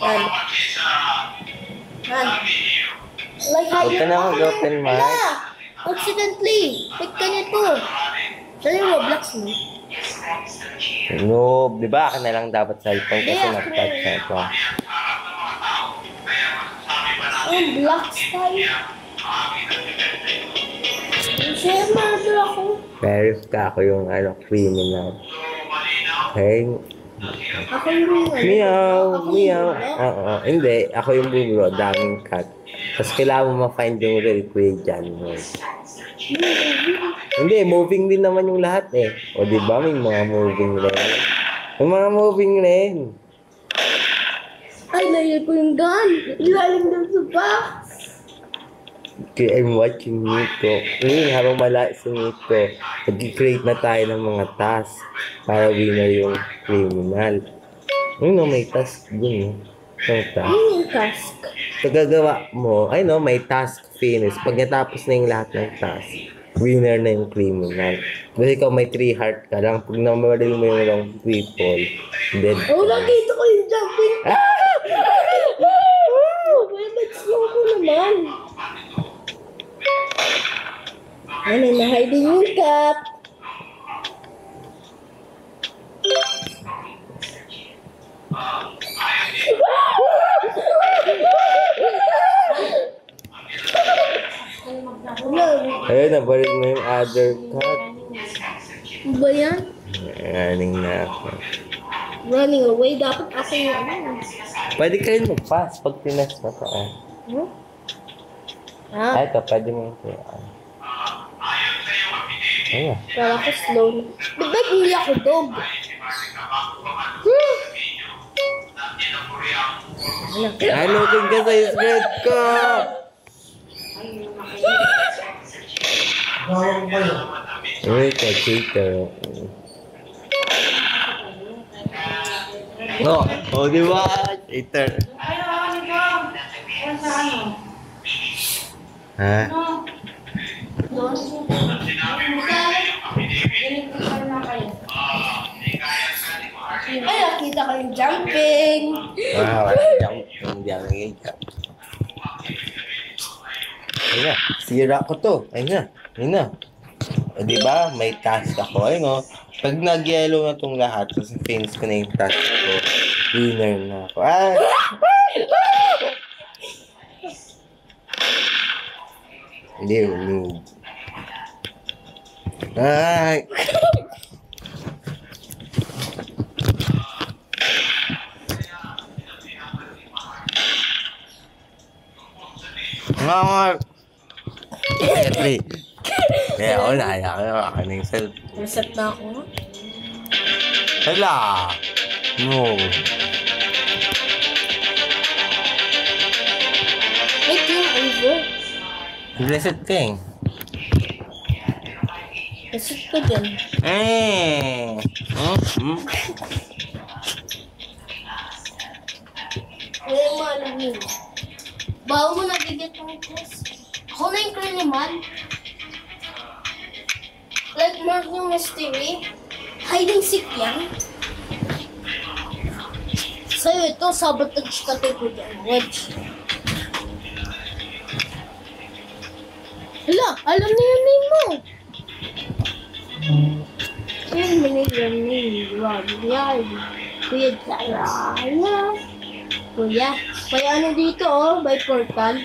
Yan. Yan. Like Huwag ka na hiding. mag-open mic. Wala! Accidentally. Like ganito. Saan yung Roblox mo? Noob, di ba? Ako na lang dapat cellphone kasi Yeah, nag-touch na ito. Ang black sky. Share mother ako. Paris ka ako yung criminal. Okay? Ako yung Meow, Ako yung meow. bulo? Oo, hindi. Ako yung bubro, daming cat. Tapos kailangan mo ma-find yung real kuya dyan. Hindi, moving din naman yung lahat eh. O di ba may mga moving rin. May mga moving rin. Ay, naiyak ko yung gun. Ilalim daw sa box. Okay, I'm watching Nico. Ngayon, habang malakas si Nico, nag-create na tayo ng mga task para winner yung criminal. Ano, may task dun eh. Yung task. Ano yung task? Pagkagawa mo, may task finish. Pag natapos na yung lahat ng task, winner na yung criminal. Kasi ikaw may 3 heart ka lang. Pag namaril mo yung wrong people, dead ka. Oh, nakita ko yung jumping. May mag-slow ko naman. Ano, na-hiding yung cat. Ayun, nabaril mo yung other cat. Ano ba yan? Running na ako. Running away. Dapat ako yung ano. Pwede ka rin mag-pass pag tinas mo ka. Huh? Ah, Ay, ito, pwede mo yung Ayun. para ko slow. Ba't hindi ako dog? Ano kung ka sa spread ko? Uy, ka cheater. No, di ba? Cheater. Ha? Ay, nakita ko yung jumping. Wala jump. Hindi ako nag-jump. Ayun na, sira ko to. Ayun na. O diba, may task ako. Ayun o, pag nag-yellow na tong lahat, tapos finish ko na yung task ko, winner na ako. Ay! Hindi, noob. Ay! Ngangar! Siyempre. Kaya ako na yung self. Reset na ako. Hala! No. Wait, yung over. Reset ka eh. Reset ko dyan. Kaya mo alam yun. Bago mo nagiget ng test. Ako na yung criminal. Like Mark yung mystery. Hiding seek yan. Sa'yo ito, sabotage ka tayo dyan. Wedge. Hala, alam niyo yung name mo. Yung minute yung name. Rob Yard. Kuya Jarala. Kuya. May ano dito oh, by portal.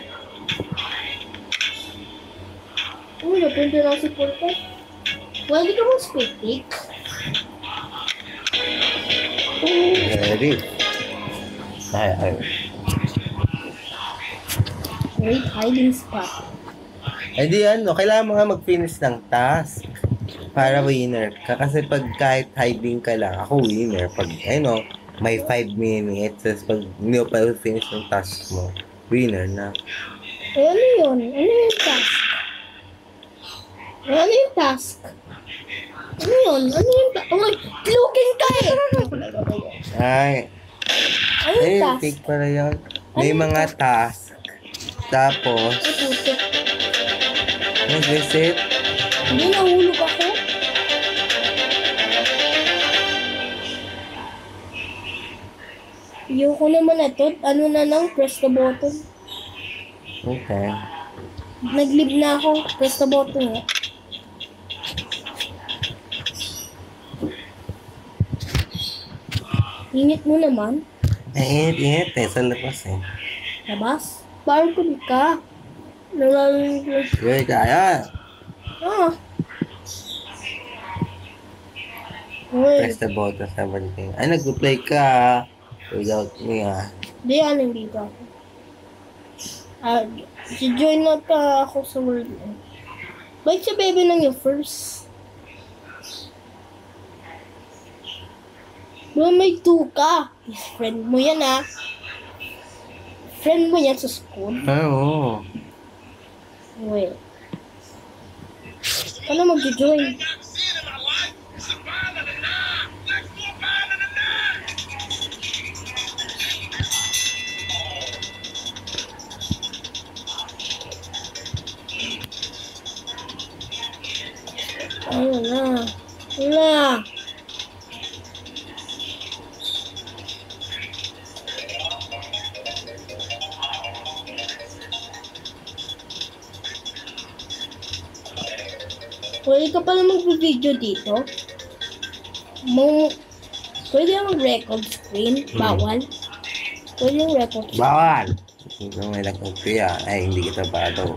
Napunta na si portal. Well, hindi ka mo speak. Ready? Ay. Wait, hiding spot. Eh di kailangan mo nga mag-finish ng task para winner ka. Kasi pag kahit hiding ka lang, ako winner. Pag, may 5 minutes, tapos pag hindi mo pa finish yung task mo, winner na. Eh, ano yun? Ano yung task? Ano yung task? Ano yun? Ano yung task? Oh, looking ka eh! Ay, Ano yung task? fake pala yun. May mga task. Tapos, Ay, puto. nag-reset. Hindi, nahulog ako. Ayoko naman ito. Ano na lang, press the button. Okay. Nag-leave na ako. Press the button nga. Init mo naman. Init eh. Sa labas eh. Labas. Parang kulit ka. Nalalang. Wait, kaya. Ah. Uy. Press the button, everything. Ay, nag-play ka without me Di, anong dito ako. Si-join na ka ako sa world. Bakit si baby nang yung first? May 2 ka. Friend mo yan Friend mo yan sa school. Oo. Wait. Paano mag-join? Ayun na. Wala. Pwede ka pala mag-video dito. Pwede yung mag-record screen. Bawal. Pwede yung record screen. Bawal! Kung may nag-kuya, ay hindi kita bato.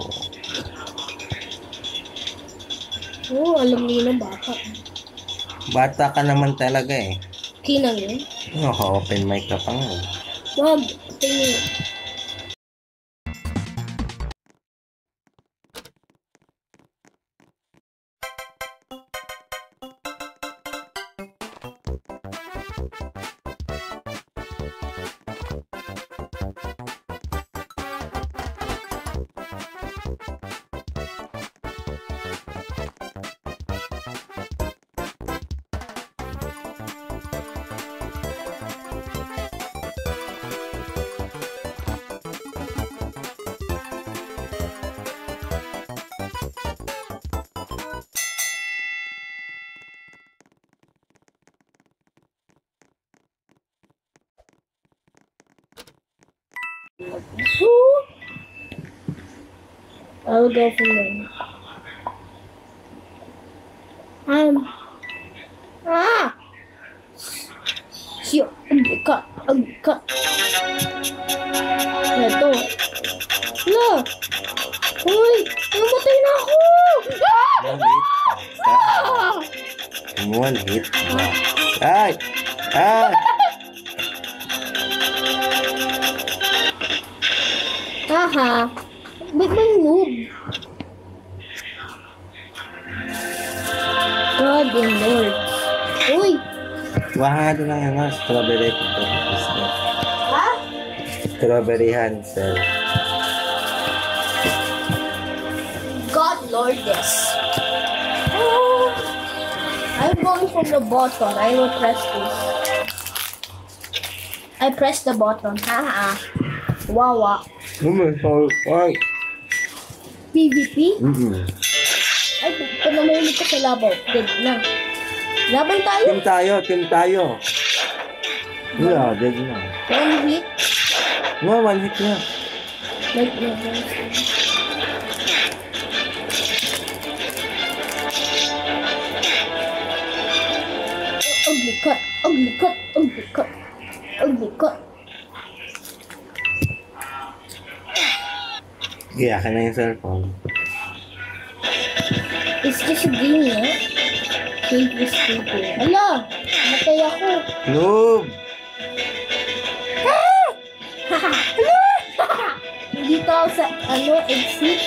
Oo, alam niyo ng bata. Bata ka naman talaga eh. Kinang yun. Naka-open mic ka pa nga. Wag. Tingin. I'll go from there. Siyo, agka. Ito. Hala! Uy! Namatay na ako! One hit. Ay! Ay! Haha. Ba't man noob? God and Lord. Uy! Wah, ito lang yan. Strawberry. Ha? Strawberry Hansel. God Lordes. I'm going from the bottom. I will press this. I press the button. Haha. Wawa. Ay! PvP? Ay, pag namahuli ka sa labaw, dead na. Laban tayo? Team tayo. Yeah, dead na. One hit? No, one hit na. Like, ugly cut. Yeah, ka na yung cellphone. It's just a game, eh? Save this people. Ala! Matay ako. Noob! Dito ako sa, exit.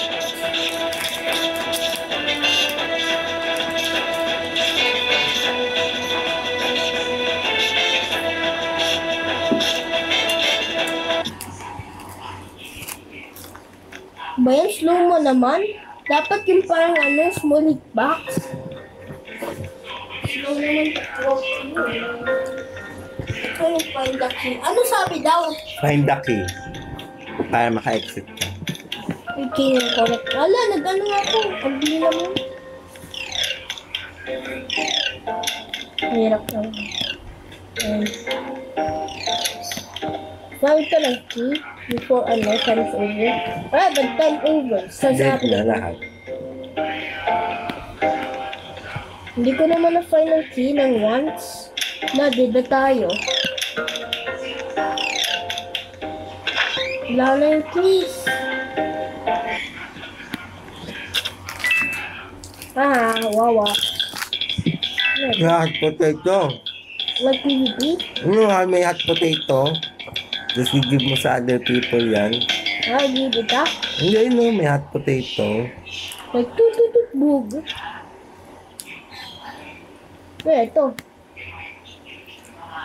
Bayan, slow mo naman. Dapat yung parang small hitbox. Slow naman. Ano find the key? Ano sabi daw? Find the key. Para maka-exit ka. Okay, correct. Ala, nag-ano nga ako. Ang bili naman. Hirap lang. Gamit ka ng key before time is over. Alright, but time over. Dead na lahat. Hindi ko naman na-find ng key ng once. Dead na tayo. Wala na yung keys. Wawa. May hot potato. Like PvP? May hot potato. Just give mo sa other people yan. Give it up? Hindi, no, may hot potato. Like tututut bug. Ito.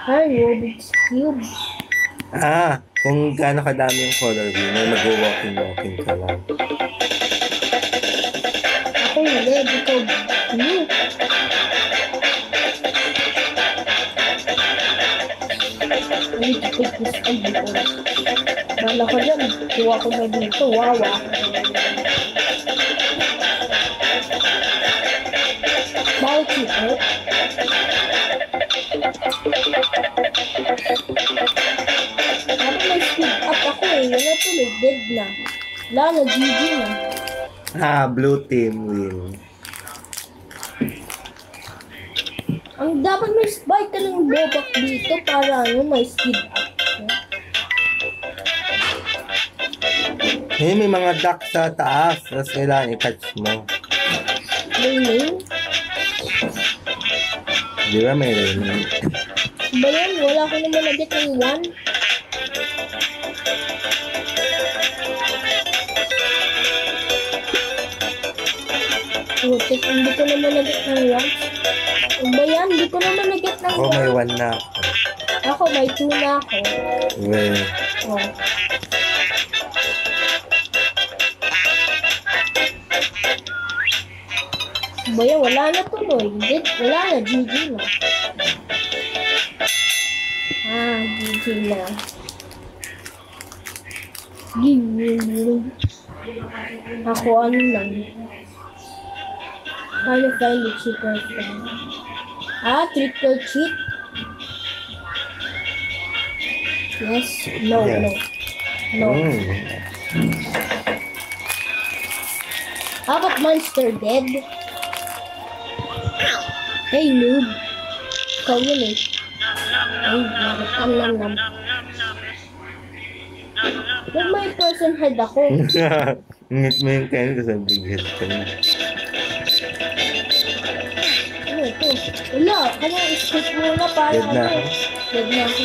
Rubik's Cube. Kung gaano kadami yung color wheel, may mag-walking ka lang. Ako hindi, ikaw blue. I need to pick this up before. Bala ko dyan, kuha ko na dito, wawa. Bakit ito? Dapat may speed up ako wala tuloy, dead na. Wala na, GG na. Blue team win. Ang dapat may spike ka ng bobak dito para may speed up. May mga duck sa taas. Tapos kailangan i-catch mo. Raining? Di ba may raining? Ba yan? Wala ko naman nagit ng 1. Putik, hindi ko naman nagit ng 1. Ba yan? Hindi ko naman nagit ng 1. Ako may 1 na ako. Ako may 2 na ako. Well, Ba yan? Wala na tuloy. Wala na. GG na. GG na. Ako ano lang. Trying to find the cheaper thing. Triple cheat? Yes. No. How about Monster Dead? Hey, noob. Ikaw yun eh. Ay, nam. Ba't may person head ako? Ngit mo yung kain kasi big head ka na. Ano ito? Wala, kaya skip muna para Dead na ako. Dead na ako.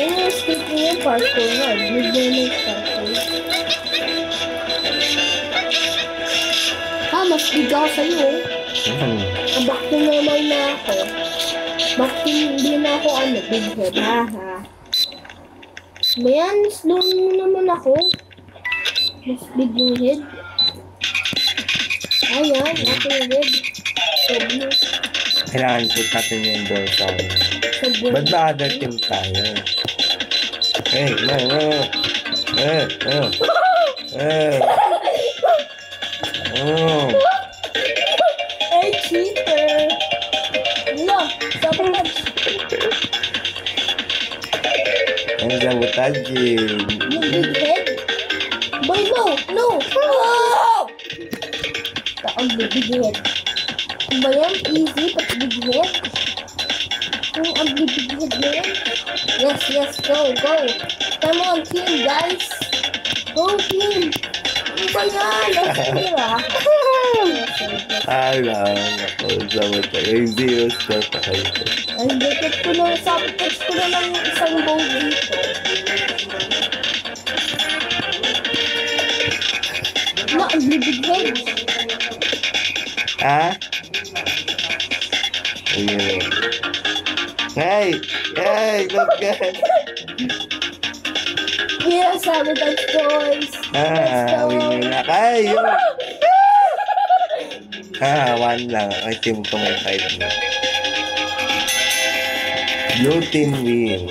Yan yung skip mo yung parkour na. Dead na yung parkour. Mas big ako sa'yo. Back to normal na ako. Back to hindi na ako big head. Bayan, slow naman ako. Mas big yung head. Ayan, ako yung head. So, blue. Kailangan put natin yung door sa akin. Ba't ba other team tayo? Hey, Hey, cheater! No, sabotage! Ang sabotage. Yung big head? Boy, no! Ang big head. Ba yan? Easy, pati big head? Kung ang big head na yan? Yes, go! Come on, team, guys! Go, team! Ano ba yan? Let's tira! Ako, sabotage. Ay, 0 score pa kayo. Ang dekit ko na, sabotage ko na lang yung isang bowl dito. Ang big head! Ayun. Hey, look at. Yeah, sabotage boys. Winner na kayo. 1 lang. Ay, team ko may 5 na. Blue team win.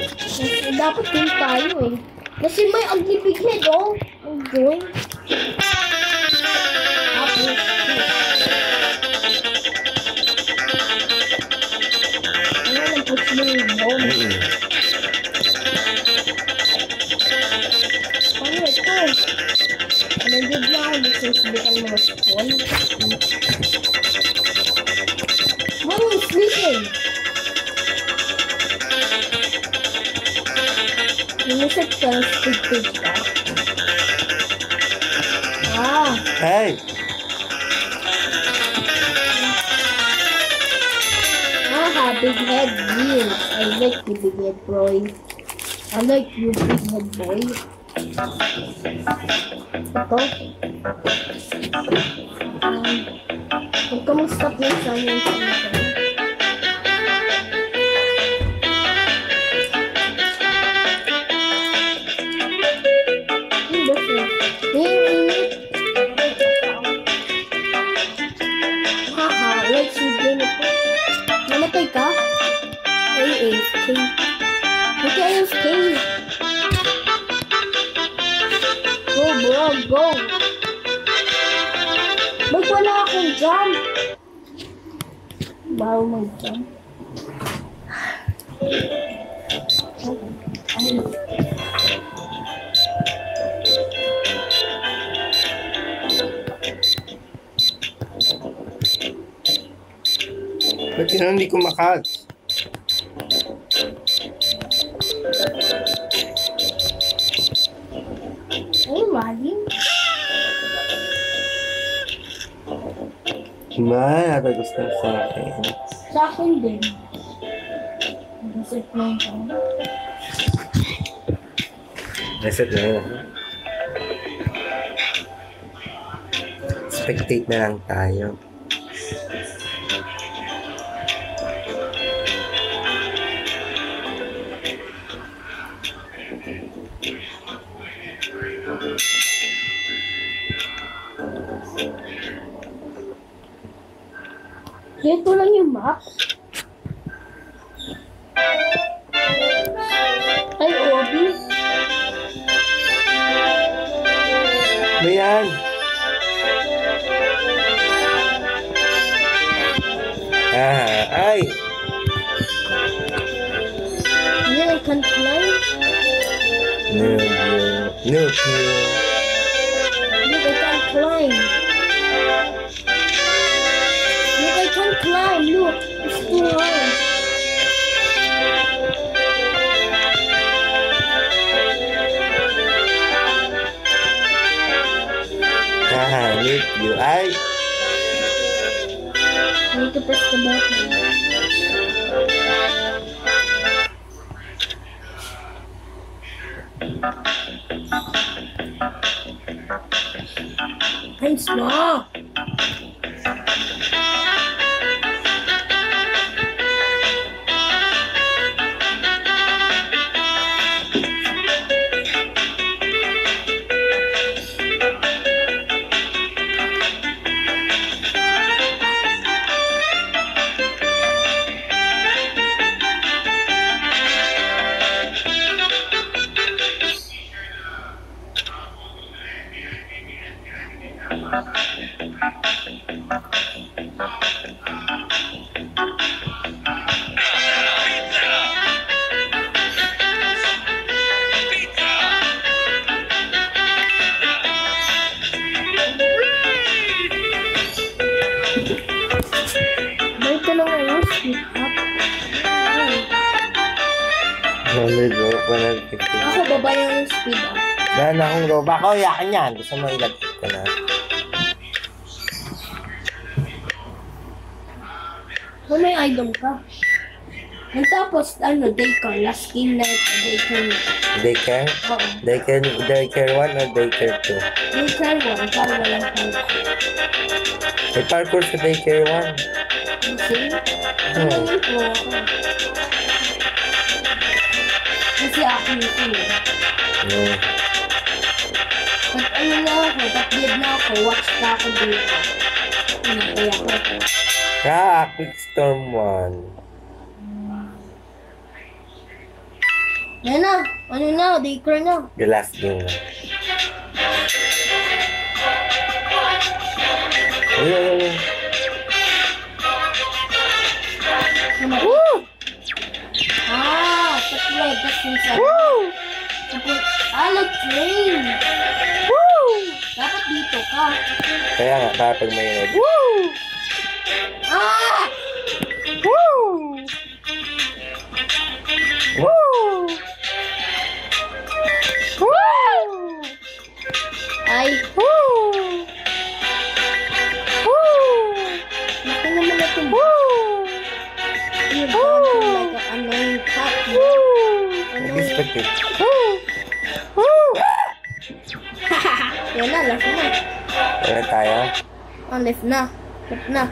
Dapat team tayo eh. Kasi may ugly big head Ang going. Ano lang push mo yung bomb? since bukang mga school. Mom is sleeping. Inisip ka ng speed ka. Ah. Hey! Big head meals. I like you, big head boy. I like you, big head boy. Ito. Huwag ka mag-stop na sa yung haha, let's you game it. Namatay ka? AFK. Hindi AFK. Go bro, go. Ba't wala akong jump? Bago mag-jump. Ba't yun hindi kumakas? Ay, maling. Ba, gusto sa akin. Sa akin din. Reset lang ka. Reset na yun. Spectate na lang tayo. Ito lang yung map. Ay, Obi. Ano yan? Ay! Yeah, I can fly. No. Look, I can climb. Look, I can climb. Look, it's too hard. Need you. Ay! I need to press the button. I'm small. Dito lang ngayon, speed up. Ako baba yung speed up. Dahil akong roba ko, yakan yan. Gusto mo ilagay ka na. Kung may item ka. And tapos, daycare. Last game na ito, daycare. Daycare? Oo. Daycare 1 or daycare 2? Daycare 1, para walang parkour. May parkour sa daycare 1. Kasi, ano yung pro ako? Kasi ako yung pro. Pag ano na ako, pag-dead na ako, watch na ako dito. Kaya ako. Quick Storm 1. Yan na. Ano na? Daycare na. The last game na. Ayun. Woo! Patry. Tapos minsan. Woo! Like train. Woo! Dapat dito dito ka. Kaya nga, kapag may woo! Ah! Woo! Woo! Woo! Ay, Woo! Woo! laki naman na ito. Woo! You're bouncing like an annoying cat. Woo! Annoying. Nag-expect it. Woo! Woo! Yan na, last na. Kaya tayo. Oh, left na. Left na.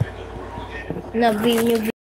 Na-view